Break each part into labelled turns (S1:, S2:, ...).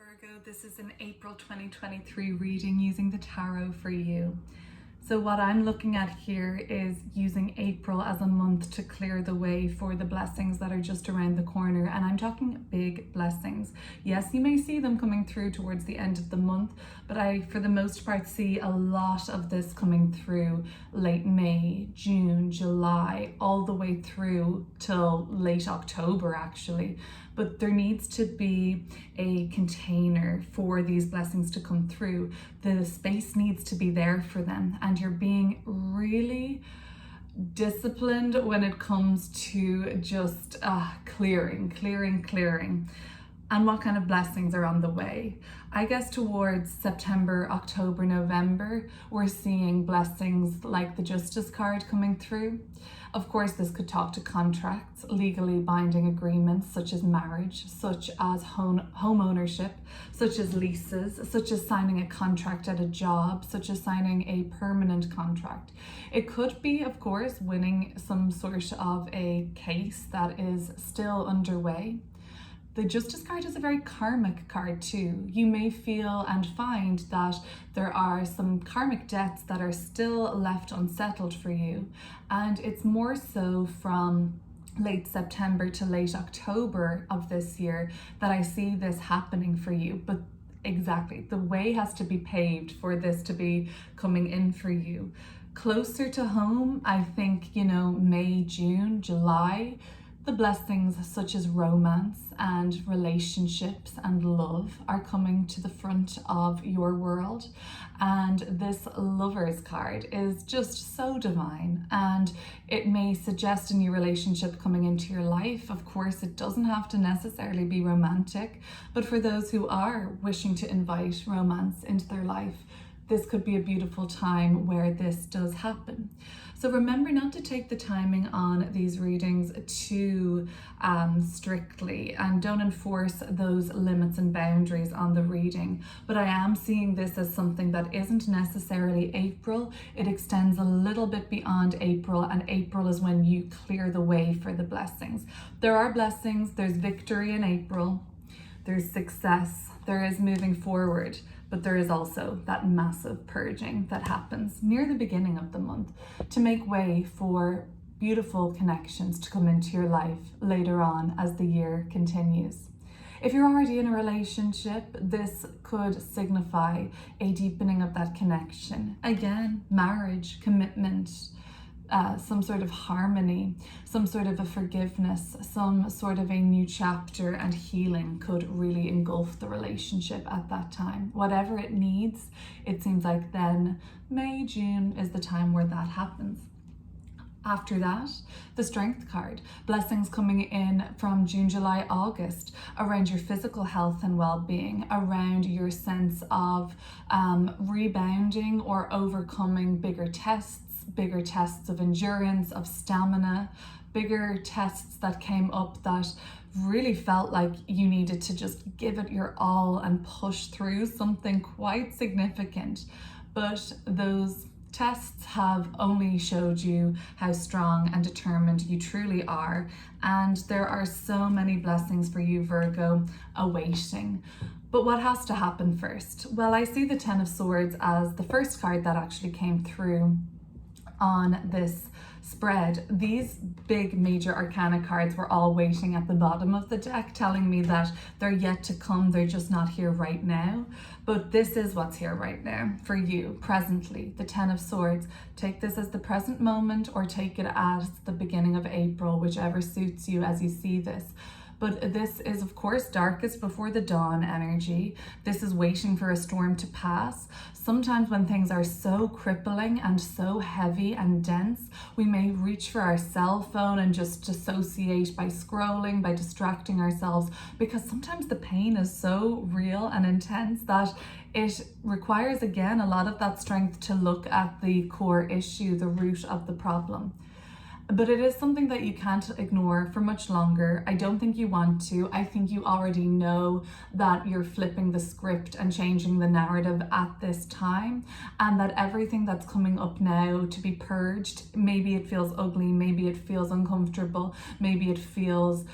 S1: Virgo, this is an April 2023 reading using the tarot for you. So what I'm looking at here is using April as a month to clear the way for the blessings that are just around the corner. And I'm talking big blessings. Yes, you may see them coming through towards the end of the month, but I, for the most part, see a lot of this coming through late May, June, July, all the way through till late October, actually. But there needs to be a container for these blessings to come through. The space needs to be there for them, and you're being really disciplined when it comes to just clearing. And what kind of blessings are on the way. I guess towards September, October, November, we're seeing blessings like the Justice card coming through. Of course, this could talk to contracts, legally binding agreements such as marriage, such as home ownership, such as leases, such as signing a contract at a job, such as signing a permanent contract. It could be, of course, winning some sort of a case that is still underway. The Justice card is a very karmic card too. You may feel and find that there are some karmic debts that are still left unsettled for you. And it's more so from late September to late October of this year that I see this happening for you. But exactly, the way has to be paved for this to be coming in for you. Closer to home, I think, May, June, July, the blessings such as romance and relationships and love are coming to the front of your world. And this Lovers card is just so divine, and it may suggest a new relationship coming into your life. Of course, it doesn't have to necessarily be romantic, but for those who are wishing to invite romance into their life, this could be a beautiful time where this does happen. So remember not to take the timing on these readings too strictly, and don't enforce those limits and boundaries on the reading. But I am seeing this as something that isn't necessarily April. It extends a little bit beyond April, and April is when you clear the way for the blessings. There are blessings, there's victory in April, there's success, there is moving forward. But there is also that massive purging that happens near the beginning of the month to make way for beautiful connections to come into your life later on as the year continues. If you're already in a relationship, this could signify a deepening of that connection. Again, marriage, commitment, some sort of harmony, some sort of a forgiveness, some sort of a new chapter and healing could really engulf the relationship at that time. Whatever it needs, it seems like then May, June is the time where that happens. After that, the Strength card, blessings coming in from June, July, August around your physical health and well-being, around your sense of rebounding or overcoming bigger tests of endurance, of stamina, bigger tests that came up that really felt like you needed to just give it your all and push through something quite significant. But those tests have only showed you how strong and determined you truly are. And there are so many blessings for you, Virgo, awaiting. But what has to happen first? Well, I see the Ten of Swords as the first card that actually came through on this spread. These big major arcana cards were all waiting at the bottom of the deck, telling me that they're yet to come, they're just not here right now. But this is what's here right now for you, presently, the Ten of Swords. Take this as the present moment, or take it as the beginning of April, whichever suits you as you see this. But this is, of course, darkest before the dawn energy. This is waiting for a storm to pass. Sometimes when things are so crippling and so heavy and dense, we may reach for our cell phone and just dissociate by scrolling, by distracting ourselves, because sometimes the pain is so real and intense that it requires, again, a lot of that strength to look at the core issue, the root of the problem. But it is something that you can't ignore for much longer. I don't think you want to. I think you already know that you're flipping the script and changing the narrative at this time, and that everything that's coming up now to be purged, maybe it feels ugly, maybe it feels uncomfortable, maybe it feels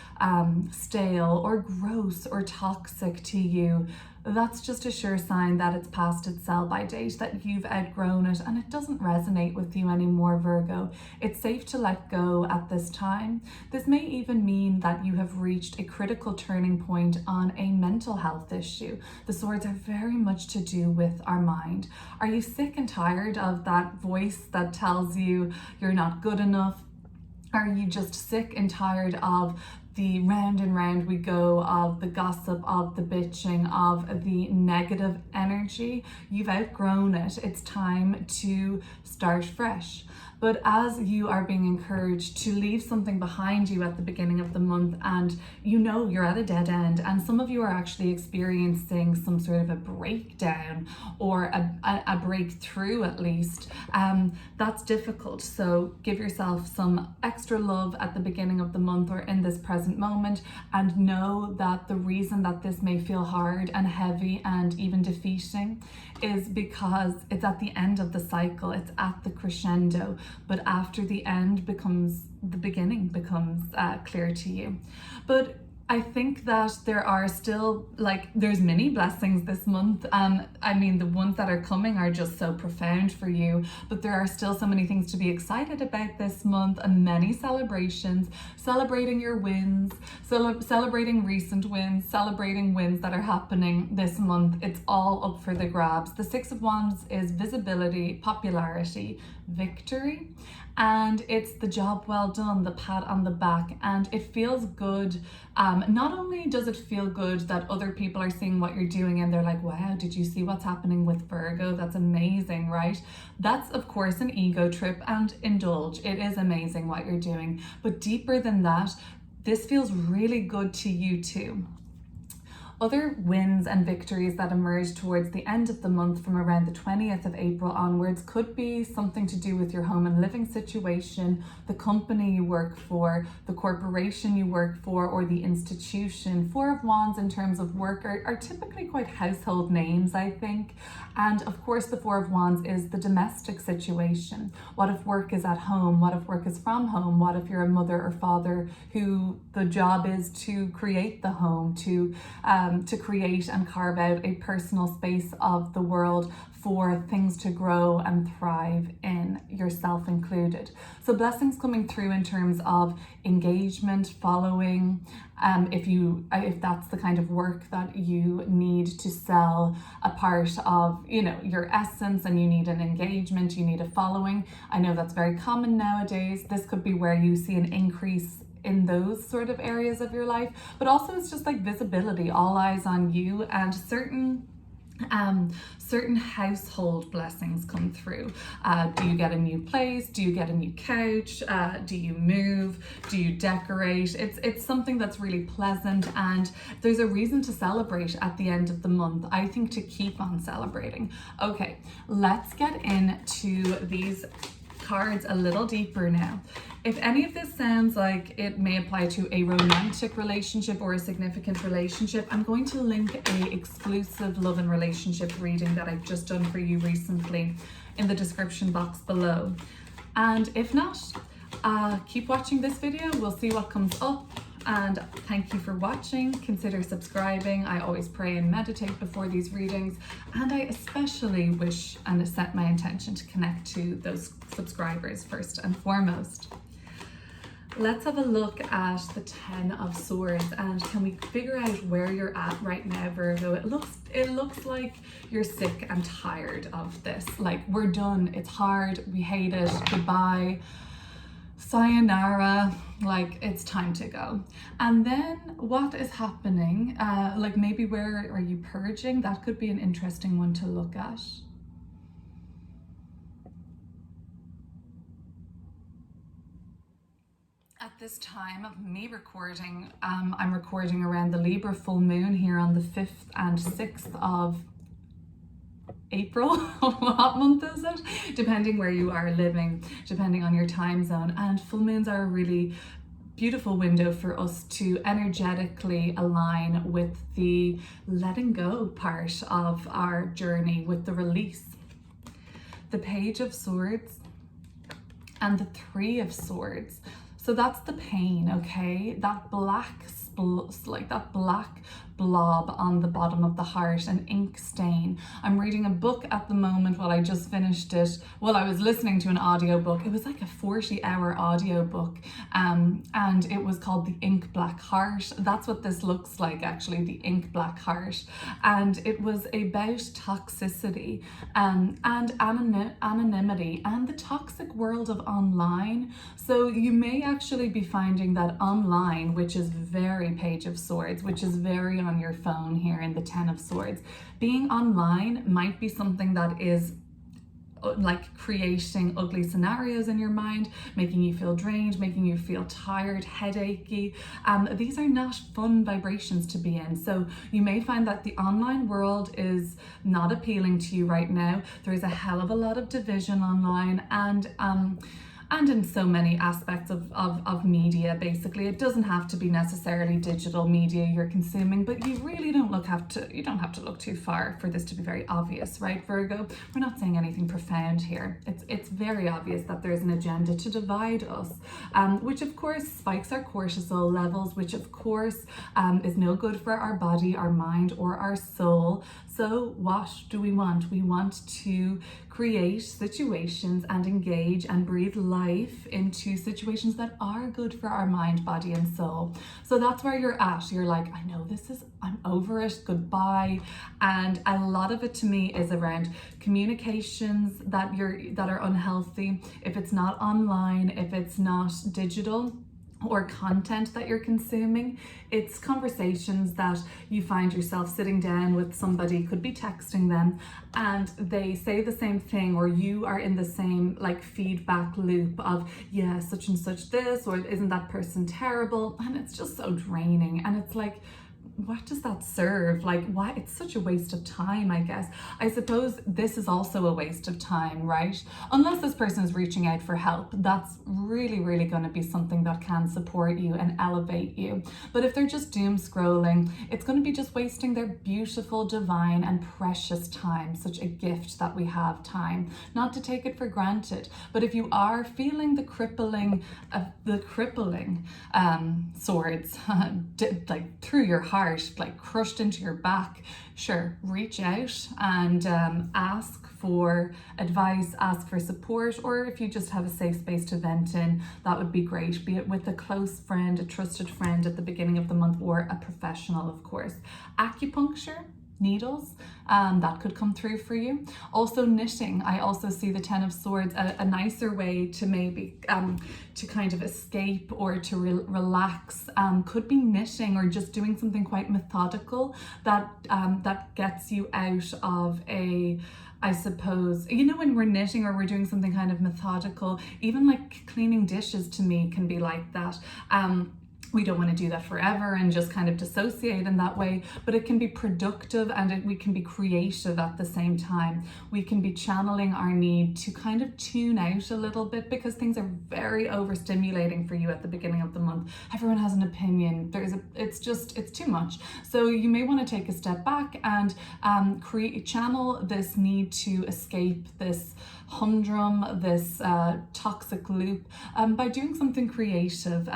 S1: stale or gross or toxic to you. that's just a sure sign that it's past its sell-by date, that you've outgrown it and it doesn't resonate with you anymore, Virgo. It's safe to let go at this time. This may even mean that you have reached a critical turning point on a mental health issue. The swords are very much to do with our mind. Are you sick and tired of that voice that tells you you're not good enough? Are you just sick and tired of the round and round we go of the gossip, of the bitching, of the negative energy? You've outgrown it. It's time to start fresh. But as you are being encouraged to leave something behind you at the beginning of the month, and you know you're at a dead end, and some of you are actually experiencing some sort of a breakdown or a breakthrough at least, that's difficult. So give yourself some extra love at the beginning of the month or in this present moment, and know that the reason that this may feel hard and heavy and even defeating is because it's at the end of the cycle, it's at the crescendo, but after the end becomes the beginning, becomes clear to you. But I think that there are still, there's many blessings this month. I mean, the ones that are coming are just so profound for you, but there are still so many things to be excited about this month, and many celebrations, celebrating your wins, celebrating recent wins, celebrating wins that are happening this month. It's all up for the grabs. The Six of Wands is visibility, popularity, victory, and it's the job well done, the pat on the back, and it feels good. Not only does it feel good that other people are seeing what you're doing and they're like, wow, did you see what's happening with Virgo? That's amazing, right? That's of course an ego trip, and indulge. It is amazing what you're doing. But deeper than that, this feels really good to you too. Other wins and victories that emerge towards the end of the month from around the 20th of April onwards could be something to do with your home and living situation, the company you work for, the corporation you work for, or the institution. Four of Wands in terms of work are typically quite household names, I think. And of course, the Four of Wands is the domestic situation. What if work is at home? What if work is from home? What if you're a mother or father who the job is to create the home, to create and carve out a personal space of the world for things to grow and thrive in, yourself included. So blessings coming through in terms of engagement, following, if that's the kind of work that you need to sell a part of, your essence, and you need an engagement, you need a following. I know that's very common nowadays. This could be where you see an increase in those sort of areas of your life, but also it's just like visibility, all eyes on you, and certain household blessings come through. Do you get a new place? Do you get a new couch? Do you move? Do you decorate? It's something that's really pleasant, and there's a reason to celebrate at the end of the month. I think to keep on celebrating. Okay, let's get into these cards a little deeper now. If any of this sounds like it may apply to a romantic relationship or a significant relationship, I'm going to link a exclusive love and relationship reading that I've just done for you recently in the description box below. And if not, keep watching this video. We'll see what comes up. And thank you for watching. Consider subscribing. I always pray and meditate before these readings, and I especially wish and set my intention to connect to those subscribers first and foremost. Let's have a look at the Ten of Swords, and can we figure out where you're at right now, Virgo? It looks like you're sick and tired of this. Like, we're done. It's hard. We hate it. Goodbye. Sayonara. Like, it's time to go. And then what is happening? Like, maybe where are you purging? That could be an interesting one to look at. At this time of me recording, I'm recording around the Libra full moon here on the 5th and 6th of April. What month is it? Depending where you are living, depending on your time zone. And full moons are a really beautiful window for us to energetically align with the letting go part of our journey, with the release. The Page of Swords and the Three of Swords. So that's the pain, okay? That black like that black blob on the bottom of the heart, an ink stain. I'm reading a book at the moment. Well, I just finished it. Well, I was listening to an audiobook. It was like a 40-hour audiobook, and it was called The Ink Black Heart. That's what this looks like, actually, the ink black heart. And it was about toxicity and anonymity and the toxic world of online. So you may actually be finding that online, which is very Page of Swords, which is very on your phone here in the Ten of Swords, being online might be something that is like creating ugly scenarios in your mind, making you feel drained, making you feel tired, headachy. These are not fun vibrations to be in. So you may find that the online world is not appealing to you right now. There is a hell of a lot of division online, and in so many aspects of media. Basically, it doesn't have to be necessarily digital media you're consuming, but you really don't have to look too far for this to be very obvious, right, Virgo? We're not saying anything profound here. It's very obvious that there's an agenda to divide us, which of course spikes our cortisol levels, which of course is no good for our body, our mind, or our soul. So what do we want? We want to create situations and engage and breathe life into situations that are good for our mind, body, and soul. So that's where you're at. You're like, I know I'm over it, goodbye. And a lot of it to me is around communications that are unhealthy. If it's not online, if it's not digital, or content that you're consuming, it's conversations that you find yourself sitting down with somebody, could be texting them, and they say the same thing, or you are in the same like feedback loop of, yeah, such and such this, or isn't that person terrible? And it's just so draining. And it's like, what does that serve? Like, why? It's such a waste of time, I guess. I suppose this is also a waste of time, right? Unless this person is reaching out for help, that's really, really going to be something that can support you and elevate you. But if they're just doom scrolling, it's going to be just wasting their beautiful, divine, and precious time. Such a gift that we have, time. Not to take it for granted, but if you are feeling the crippling swords like through your heart, like crushed into your back, sure, reach out and ask for advice, ask for support, or if you just have a safe space to vent in, that would be great, be it with a close friend, a trusted friend at the beginning of the month, or a professional, of course. Acupuncture, needles, that could come through for you. Also knitting, I also see the Ten of Swords, a nicer way to maybe to kind of escape or to relax, could be knitting, or just doing something quite methodical that gets you out of I suppose, you know, when we're knitting or we're doing something kind of methodical, even like cleaning dishes to me can be like that. We don't want to do that forever and just kind of dissociate in that way, but it can be productive, and we can be creative at the same time. We can be channeling our need to kind of tune out a little bit, because things are very overstimulating for you at the beginning of the month. Everyone has an opinion. It's too much. So you may want to take a step back and channel this need to escape this humdrum, this toxic loop, by doing something creative,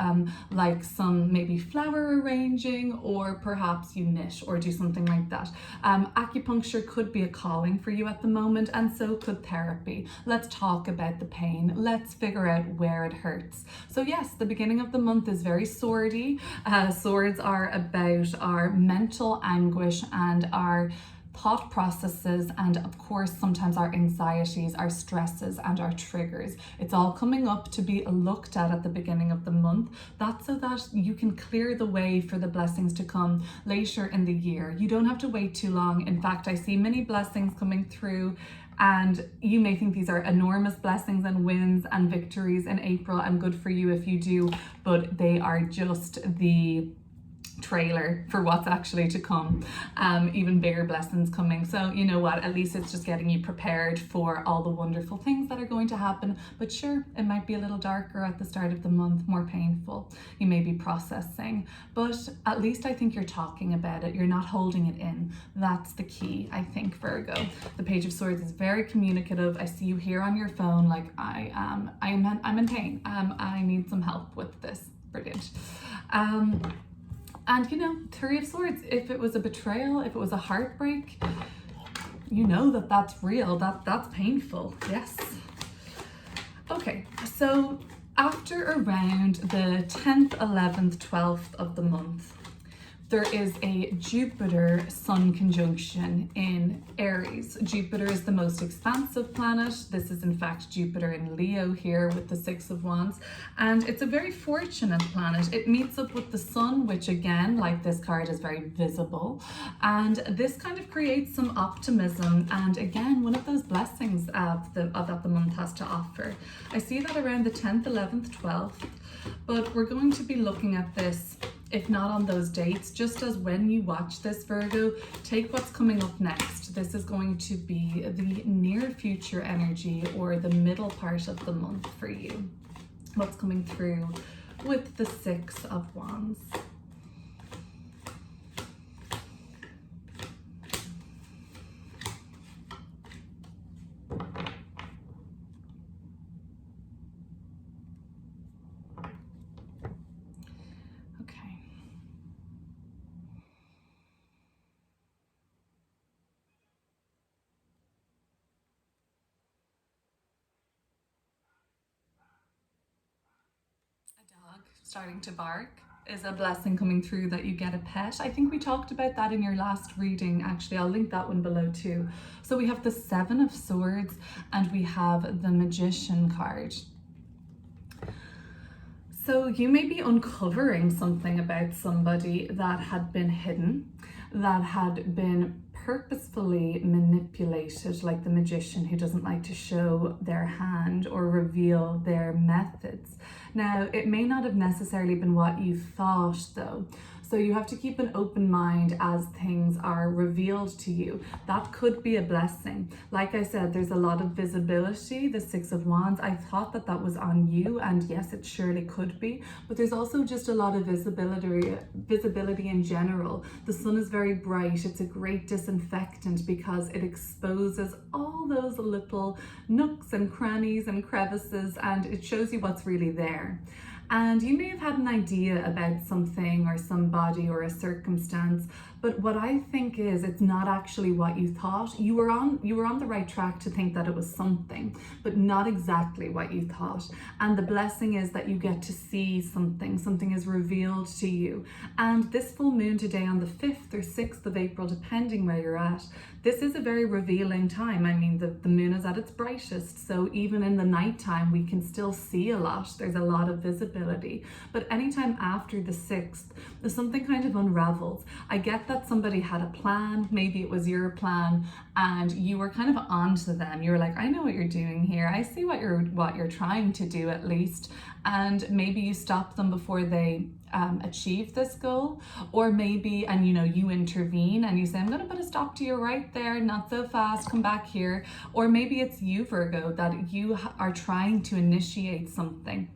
S1: like some maybe flower arranging, or perhaps you knit or do something like that. Acupuncture could be a calling for you at the moment, and so could therapy. Let's talk about the pain. Let's figure out where it hurts. So yes, the beginning of the month is very swordy. Swords are about our mental anguish and our thought processes, and of course sometimes our anxieties, our stresses, and our triggers. It's all coming up to be looked at the beginning of the month. That's so that you can clear the way for the blessings to come later in the year. You don't have to wait too long. In fact, I see many blessings coming through, and you may think these are enormous blessings and wins and victories in April, and good for you if you do, but they are just the trailer for what's actually to come. Even bigger blessings coming. So you know what, at least it's just getting you prepared for all the wonderful things that are going to happen. But sure, it might be a little darker at the start of the month, more painful. You may be processing, but at least I think you're talking about it. You're not holding it in. That's the key, I think, Virgo. The Page of Swords is very communicative. I see you here on your phone, like I'm in pain. I need some help with this. Brilliant. And you know, Three of Swords, if it was a betrayal, if it was a heartbreak, you know that that's real, that's painful, yes. Okay, so after around the 10th, 11th, 12th of the month, there is a Jupiter Sun conjunction in Aries. Jupiter is the most expansive planet. This is in fact Jupiter in Leo here with the Six of Wands. And it's a very fortunate planet. It meets up with the Sun, which again, like this card, is very visible. And this kind of creates some optimism. And again, one of those blessings that the month has to offer. I see that around the 10th, 11th, 12th. But we're going to be looking at this, if not on those dates, just as when you watch this, Virgo, take what's coming up next. This is going to be the near future energy or the middle part of the month for you. What's coming through with the Six of Wands. Dog starting to bark is a blessing coming through, that you get a pet. I think we talked about that in your last reading. Actually, I'll link that one below too. So we have the Seven of Swords and we have the Magician card. So you may be uncovering something about somebody that had been hidden, that had been purposefully manipulated, like the magician who doesn't like to show their hand or reveal their methods. Now, it may not have necessarily been what you thought though. So you have to keep an open mind as things are revealed to you. That could be a blessing. Like I said, there's a lot of visibility, the Six of Wands. I thought that that was on you, and yes, it surely could be, but there's also just a lot of visibility in general. The sun is very bright. It's a great disinfectant because it exposes all those little nooks and crannies and crevices, and it shows you what's really there. And you may have had an idea about something or somebody or a circumstance, but what I think is it's not actually what you thought. You were on the right track to think that it was something, but not exactly what you thought. And the blessing is that you get to see something is revealed to you. And this full moon today on the 5th or 6th of April, depending where you're at, this is a very revealing time. I mean, the moon is at its brightest, so even in the nighttime, we can still see a lot. There's a lot of visibility. But anytime after the 6th, something kind of unravels. I get that somebody had a plan, maybe it was your plan, and you were kind of onto them. You were like, I know what you're doing here. I see what you're trying to do at least. And maybe you stop them before they achieve this goal, or maybe, and you know, you intervene and you say, I'm going to put a stop to you right there, not so fast, come back here. Or maybe it's you, Virgo, that you are trying to initiate something.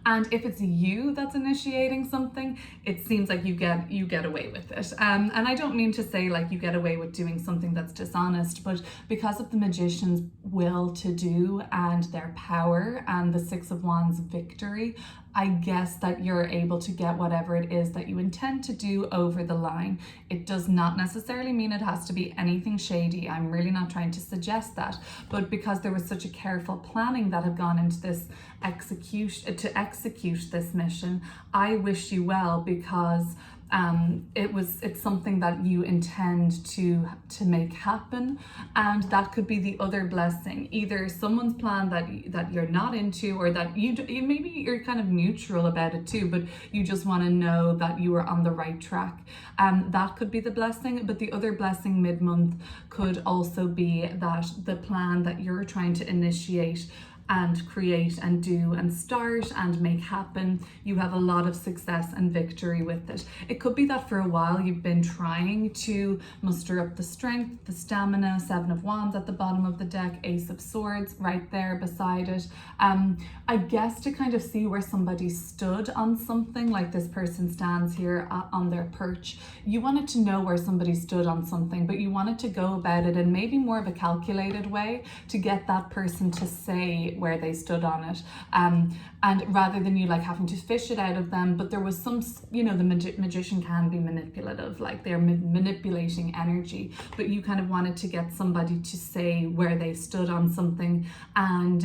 S1: And if it's you that's initiating something, it seems like you get away with it. And I don't mean to say like you get away with doing something that's dishonest, but because of the magician's will to do and their power and the Six of Wands victory, I guess that you're able to get whatever it is that you intend to do over the line. It does not necessarily mean it has to be anything shady. I'm really not trying to suggest that, but because there was such a careful planning that had gone into this to execute this mission, I wish you well, because it's something that you intend to make happen. And that could be the other blessing, either someone's plan that you're not into, or that you maybe you're kind of neutral about it too, but you just want to know that you are on the right track. That could be the blessing. But the other blessing mid-month could also be that the plan that you're trying to initiate and create and do and start and make happen, you have a lot of success and victory with it. It could be that for a while you've been trying to muster up the strength, the stamina. Seven of Wands at the bottom of the deck, Ace of Swords right there beside it. I guess to kind of see where somebody stood on something, like this person stands here on their perch. You wanted to know where somebody stood on something, but you wanted to go about it in maybe more of a calculated way to get that person to say where they stood on it, and rather than you like having to fish it out of them. But there was some, you know, the magician can be manipulative, like they're manipulating energy, but you kind of wanted to get somebody to say where they stood on something, and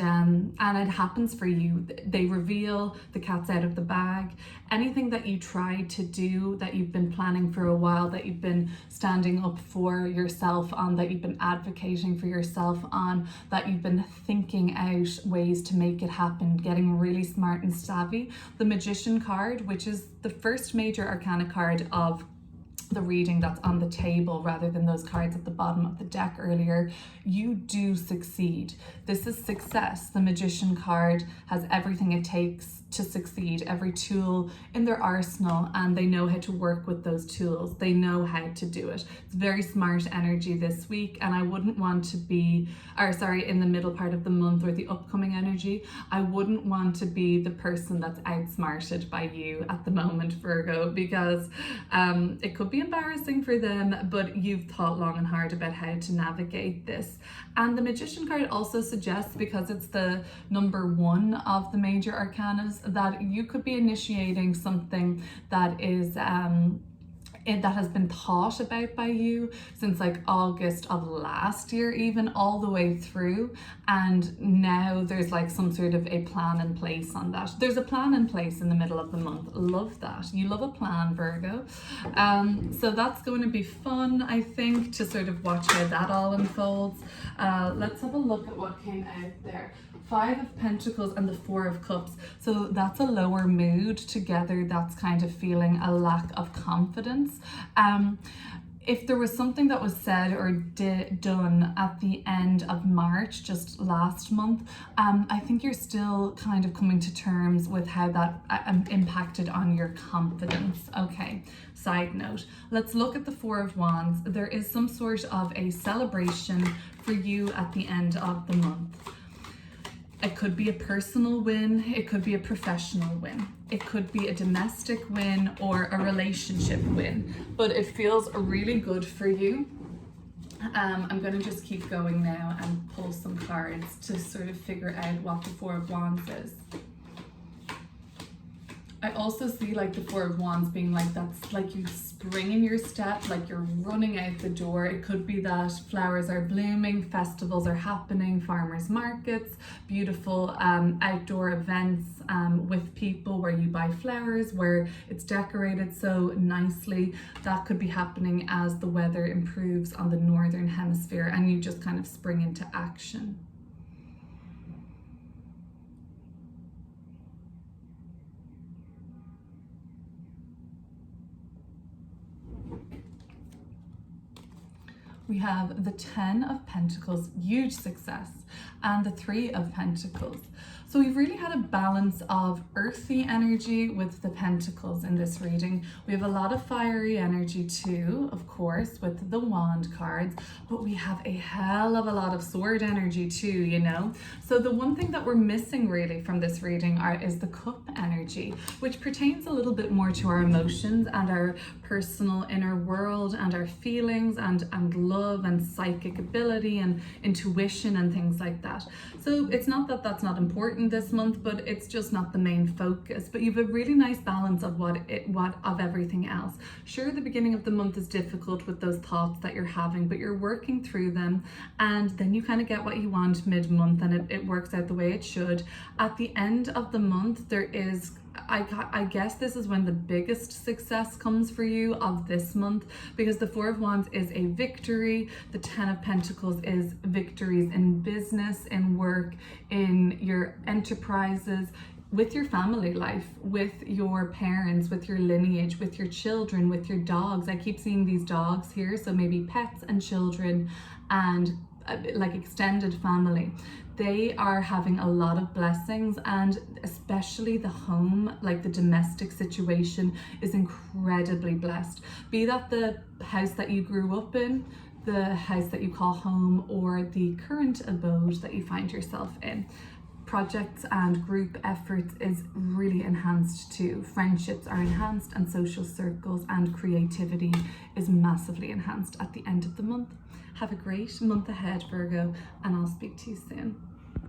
S1: it happens for you. They reveal, the cat's out of the bag. Anything that you tried to do, that you've been planning for a while, that you've been standing up for yourself on, that you've been advocating for yourself on, that you've been thinking out ways to make it happen, getting really smart and savvy. The Magician card, which is the first major arcana card of the reading that's on the table rather than those cards at the bottom of the deck earlier, you do succeed. This is success. The Magician card has everything it takes to succeed, every tool in their arsenal, and they know how to work with those tools. They know how to do it. It's very smart energy this week, and I wouldn't want to be, in the middle part of the month or the upcoming energy, I wouldn't want to be the person that's outsmarted by you at the moment, Virgo, because it could be embarrassing for them, but you've thought long and hard about how to navigate this. And the Magician card also suggests, because it's the number one of the major arcanas, that you could be initiating something that is that has been thought about by you since like August of last year, even all the way through, and now there's like some sort of a plan in place on that. There's a plan in place in the middle of the month. Love that. You love a plan, Virgo. So that's going to be fun, I think, to sort of watch how that all unfolds. Let's have a look at what came out there. 5 of Pentacles and the 4 of Cups. So that's a lower mood together. That's kind of feeling a lack of confidence. If there was something that was said or done at the end of March, just last month, I think you're still kind of coming to terms with how that impacted on your confidence. Okay, side note, let's look at the 4 of Wands. There is some sort of a celebration for you at the end of the month. It could be a personal win, it could be a professional win, it could be a domestic win or a relationship win, but it feels really good for you. I'm going to just keep going now and pull some cards to sort of figure out what the 4 of Wands is. I also see like the 4 of Wands being like, that's like you spring in your step, like you're running out the door. It could be that flowers are blooming, festivals are happening, farmers markets, beautiful outdoor events with people where you buy flowers, where it's decorated so nicely. That could be happening as the weather improves on the northern hemisphere and you just kind of spring into action. We have the 10 of Pentacles, huge success, and the 3 of Pentacles. So we've really had a balance of earthy energy with the Pentacles in this reading. We have a lot of fiery energy too, of course, with the Wand cards, but we have a hell of a lot of sword energy too, you know? So the one thing that we're missing really from this reading is the Cup energy, which pertains a little bit more to our emotions and our personal inner world and our feelings and love and psychic ability and intuition and things like that. So it's not that that's not important this month, but it's just not the main focus. But you have a really nice balance of what of everything else. Sure, the beginning of the month is difficult with those thoughts that you're having, but you're working through them, and then you kind of get what you want mid-month, and it works out the way it should. At the end of the month, there is, I guess this is when the biggest success comes for you of this month, because the 4 of Wands is a victory. The 10 of Pentacles is victories in business, in work, in your enterprises, with your family life, with your parents, with your lineage, with your children, with your dogs. I keep seeing these dogs here, so maybe pets and children and like extended family. They are having a lot of blessings, and especially the home, like the domestic situation, is incredibly blessed. Be that the house that you grew up in, the house that you call home, or the current abode that you find yourself in. Projects and group efforts is really enhanced too. Friendships are enhanced, and social circles and creativity is massively enhanced at the end of the month. Have a great month ahead, Virgo, and I'll speak to you soon.